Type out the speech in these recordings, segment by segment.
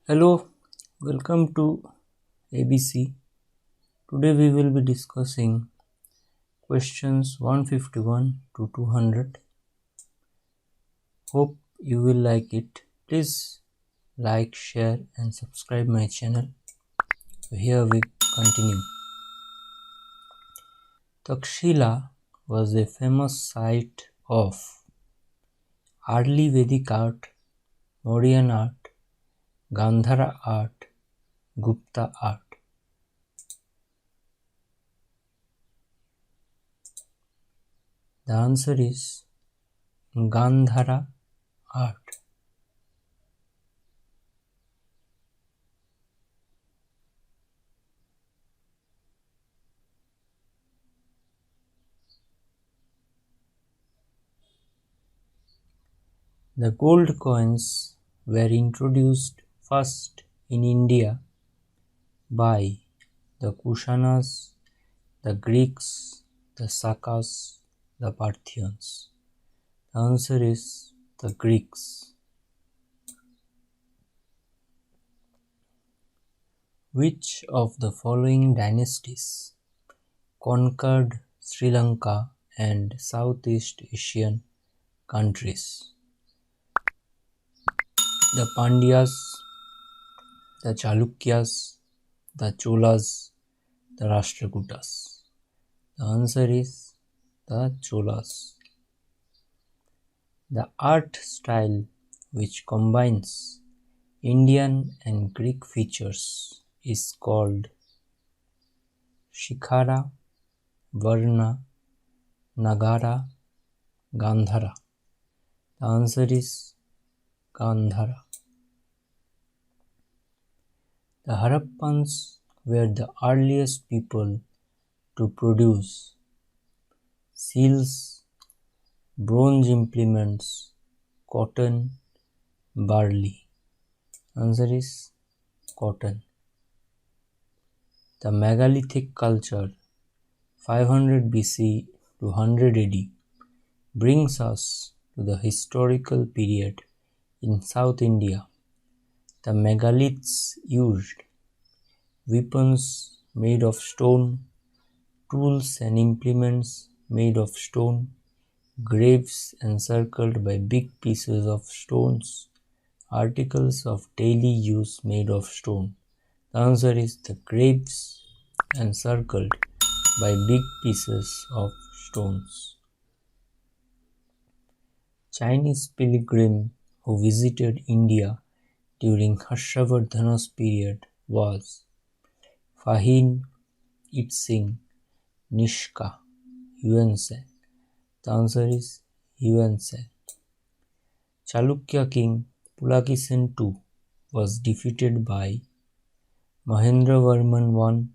Hello, welcome to ABC. Today we will be discussing questions 151 to 200. Hope you will like it. Please like, share and subscribe my channel. Here we continue. Takshila was a famous site of early Vedic art, Mauryan art, Gandhara art, Gupta art. The answer is Gandhara art. The gold coins were introduced first in India by the Kushanas, the Greeks, the Sakas, the Parthians. The answer is the Greeks. Which of the following dynasties conquered Sri Lanka and Southeast Asian countries? The Pandyas, the Chalukyas, the Cholas, the Rashtrakutas. The answer is the Cholas. The art style which combines Indian and Greek features is called Shikhara, Varna, Nagara, Gandhara. The answer is Gandhara. The Harappans were the earliest people to produce seals, bronze implements, cotton, barley. Answer is cotton. The megalithic culture 500 BC to 100 AD brings us to the historical period in South India. The megaliths used weapons made of stone, tools and implements made of stone, graves encircled by big pieces of stones, articles of daily use made of stone. The answer is the graves encircled by big pieces of stones. Chinese pilgrim who visited India during Harshavardhana's period was Fahin, Itzing, Nishka, Yuanzhang. The answer is Yuanzhang. Chalukya king Pulakesen II was defeated by Mahendravarman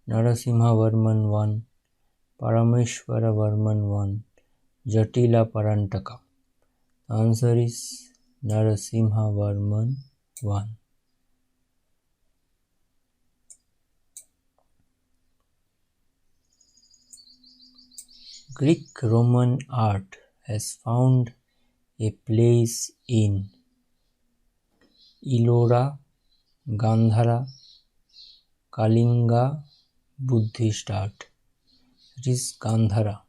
I, Narasimhavarman I, Parameshwaravarman I, Jatila Parantaka. The answer is Narasimhavarman I. Greek-Roman art has found a place in Ellora, Gandhara, Kalinga, Buddhist art. It is Gandhara.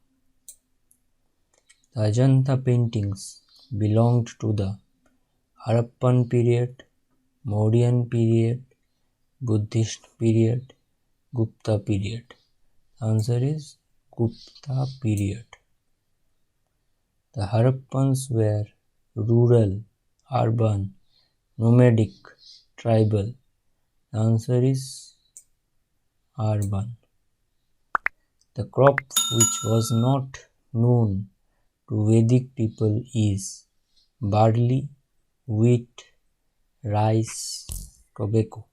The Ajanta paintings belonged to the Harappan period, Mauryan period, Buddhist period, Gupta period. The answer is Gupta period. The Harappans were rural, urban, nomadic, tribal. The answer is urban. The crop which was not known to Vedic people is barley, wheat, rice, tobacco.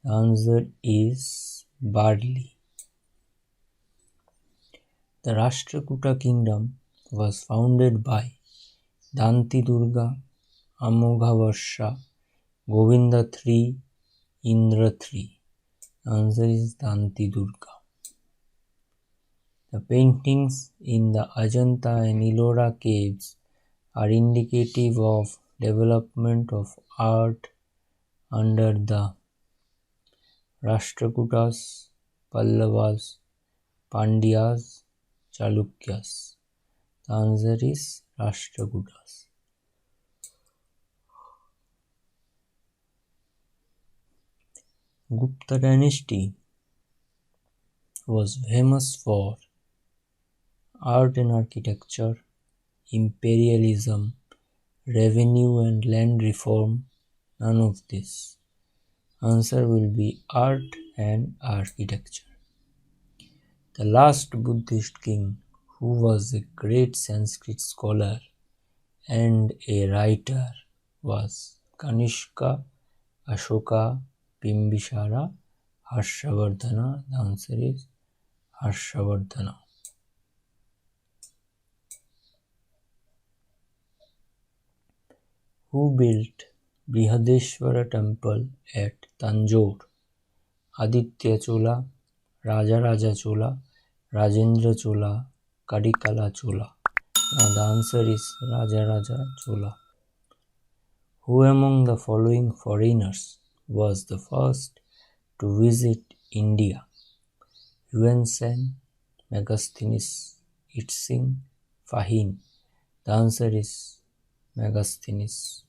The answer is barley. The Rashtrakuta kingdom was founded by Danti Durga, Amogha Govinda III, Indra III. The answer is Danti Durga. The paintings in the Ajanta and Ellora caves are indicative of development of art, under the Rashtrakutas, Pallavas, Pandyas, Chalukyas? The answer is Rashtrakutas. Gupta dynasty was famous for art and architecture, imperialism, revenue and land reform. None of this. Answer will be art and architecture. The last Buddhist king, who was a great Sanskrit scholar and a writer, was Kanishka, Ashoka, Bimbisara, Harshavardhana. The answer is Harshavardhana. Who built Brihadeshwara temple at Tanjore? Aditya Chola, Rajaraja Chola, Rajendra Chola, Kadikala Chola. Now the answer is Rajaraja Chola. Who among the following foreigners was the first to visit India? Yuan Sen, Megasthenes, Itzing, Fahin. The answer is Megasthenes.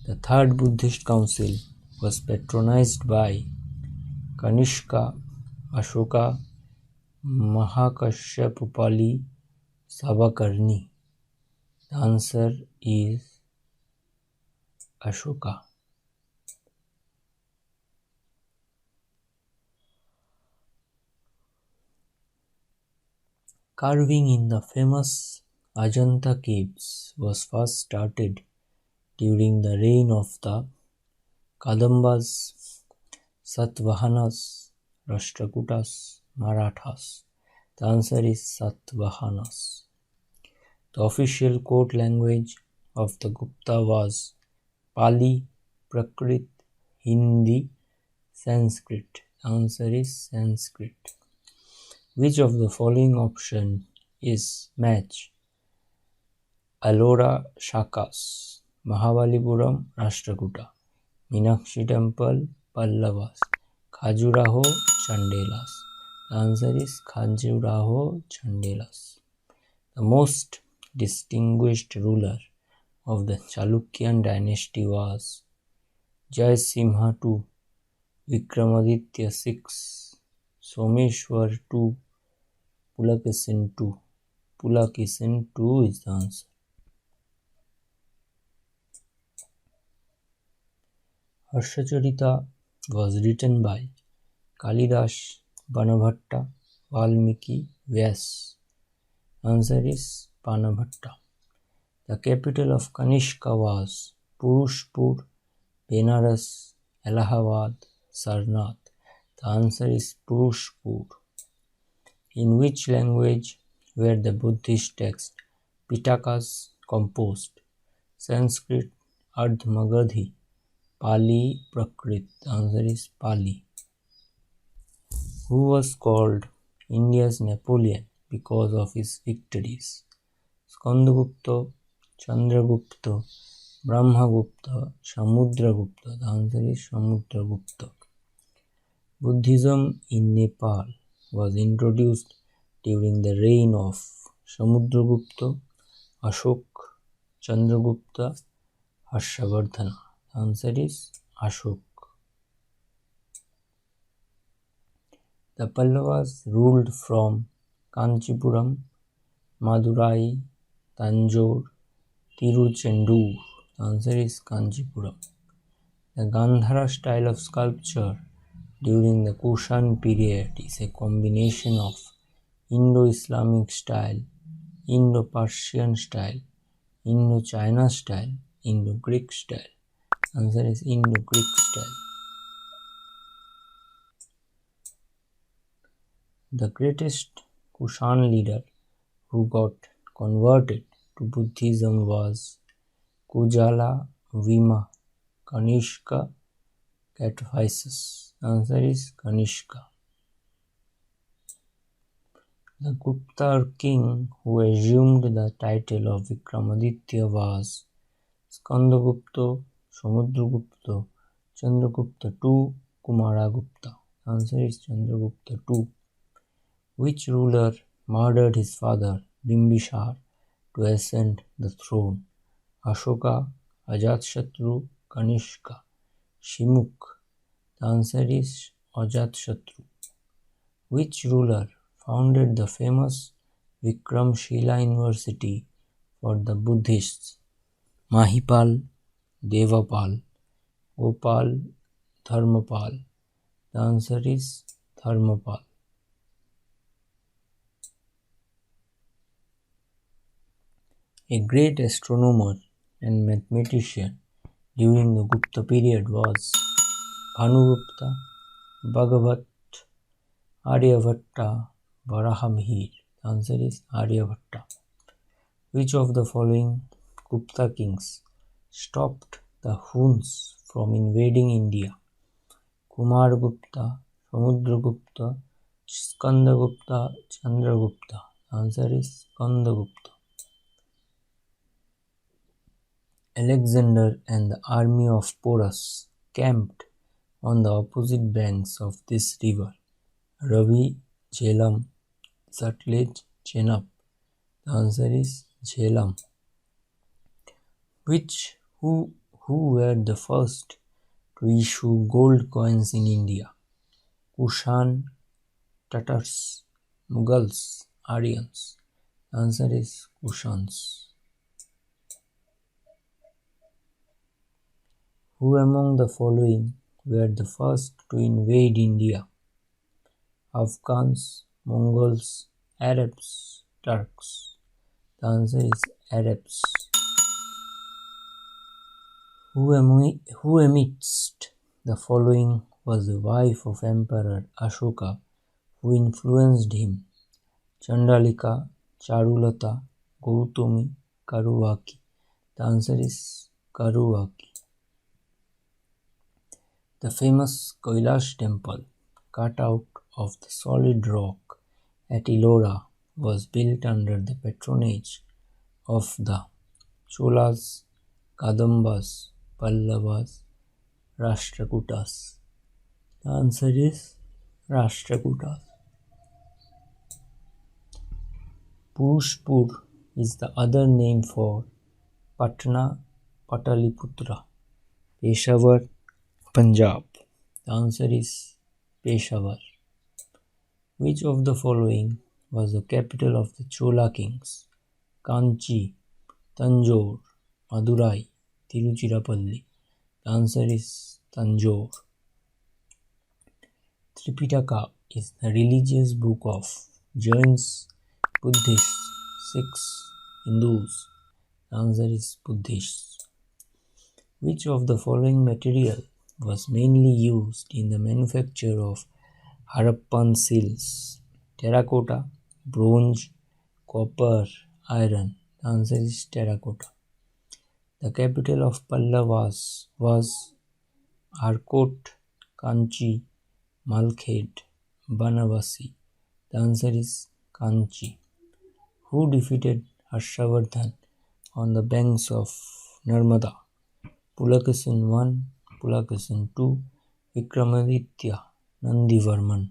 The third Buddhist council was patronized by Kanishka, Ashoka, Mahakashyapupali, Sabakarni. The answer is Ashoka. Carving in the famous Ajanta caves was first started during the reign of the Kadambas, Satvahanas, Rashtrakutas, Marathas. The answer is Satvahanas. The official court language of the Gupta was Pali, Prakrit, Hindi, Sanskrit. The answer is Sanskrit. Which of the following option is match? Ellora Shakas, Mahabalipuram, Rashtrakuta, Meenakshi Temple, Pallavas, Khajuraho, Chandelas. The answer is Khajuraho, Chandelas. The most distinguished ruler of the Chalukyan dynasty was Jaisimha II, Vikramaditya VI, Someshwar II, Pulakeshin II. Pulakeshin II is the answer. Harshacharita was written by Kalidas, Banabhatta, Valmiki, Vyas. Answer is Banabhatta. The capital of Kanishka was Purushpur, Benares, Allahabad, Sarnath. The answer is Purushpur. In which language were the Buddhist texts Pitakas composed? Sanskrit, Ardh-Magadhi, Pali, Prakrit. The answer is Pali. Who was called India's Napoleon because of his victories? Skandagupta, Chandragupta, Brahmagupta, Samudragupta. The answer is Samudragupta. Buddhism in Nepal was introduced during the reign of Samudragupta, Ashok, Chandragupta, Harshavardhana. The answer is Ashok. The Pallavas ruled from Kanchipuram, Madurai, Tanjore, Tiruchendur. The answer is Kanchipuram. The Gandhara style of sculpture during the Kushan period is a combination of Indo-Islamic style, Indo-Persian style, Indo-China style, Indo-Greek style. Answer is Indo-Greek style. The greatest Kushan leader who got converted to Buddhism was Kujala Vima Kanishka Kataphyses. Answer is Kanishka. The Gupta king who assumed the title of Vikramaditya was Skandagupta, Samudragupta, Chandragupta II, Kumaragupta. The answer is Chandragupta II. Which ruler murdered his father Bimbisar to ascend the throne? Ashoka, Ajatshatru, Kanishka, Shimukh. The answer is Ajatshatru. Which ruler founded the famous Vikramshila University for the Buddhists? Mahipal, Devapal, Gopal, Dharmapal. The answer is Dharmapal. A great astronomer and mathematician during the Gupta period was Bhanugupta, Bhagavat, Aryabhatta, Varahamihir. The answer is Aryabhatta. Which of the following Gupta kings stopped the Huns from invading India? Kumaragupta, Samudragupta, Skandagupta, Chandragupta. The answer is Skandagupta. Alexander and the army of Porus camped on the opposite banks of this river. Ravi, Jhelum, Sutlej, Chenab. The answer is Jhelum. Who were the first to issue gold coins in India? Kushan, Tatars, Mughals, Aryans. The answer is Kushans. Who among the following were the first to invade India? Afghans, Mongols, Arabs, Turks. The answer is Arabs. Who amidst the following was the wife of Emperor Ashoka who influenced him? Chandalika, Charulata, Gautami, Karuvaki. The answer is Karuvaki. The famous Kailash temple, cut out of the solid rock at Ellora, was built under the patronage of the Cholas, Kadambas, Pallavas, Rashtrakutas. The answer is Rashtrakutas. Purushpur is the other name for Patna, Pataliputra, Peshawar, Punjab. The answer is Peshawar. Which of the following was the capital of the Chola kings? Kanchi, Tanjore, Madurai, Tiruchirappalli. The answer is Tanjore. Tripitaka is the religious book of Jains, Buddhists, Sikhs, Hindus. The answer is Buddhists. Which of the following material was mainly used in the manufacture of Harappan seals? Terracotta, bronze, copper, iron. The answer is terracotta. The capital of Pallavas was Arcot, Kanchi, Malkhed, Banavasi. The answer is Kanchi. Who defeated Harshavardhan on the banks of Narmada? Pulakeshin I, Pulakeshin II, Vikramaditya, Nandivarman.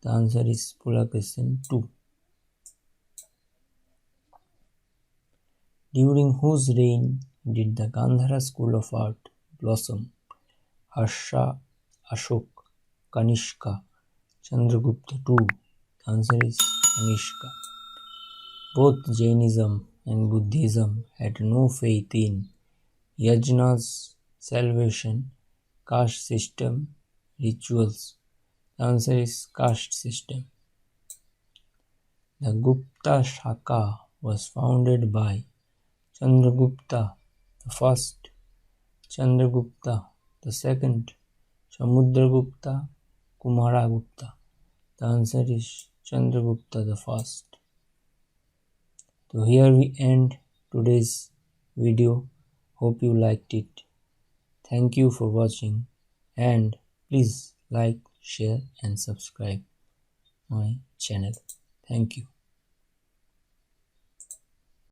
The answer is Pulakeshin II. During whose reign did the Gandhara school of art blossom? Harsha, Ashok, Kanishka, Chandragupta II. The answer is Kanishka. Both Jainism and Buddhism had no faith in yajnas, salvation, caste system, rituals. The answer is caste system. The Gupta Shaka was founded by Chandragupta the first, Chandragupta the second, Samudragupta, Kumaragupta. The answer is Chandragupta the first. So here we end today's video. Hope you liked it. Thank you for watching and please like, share and subscribe my channel. Thank you.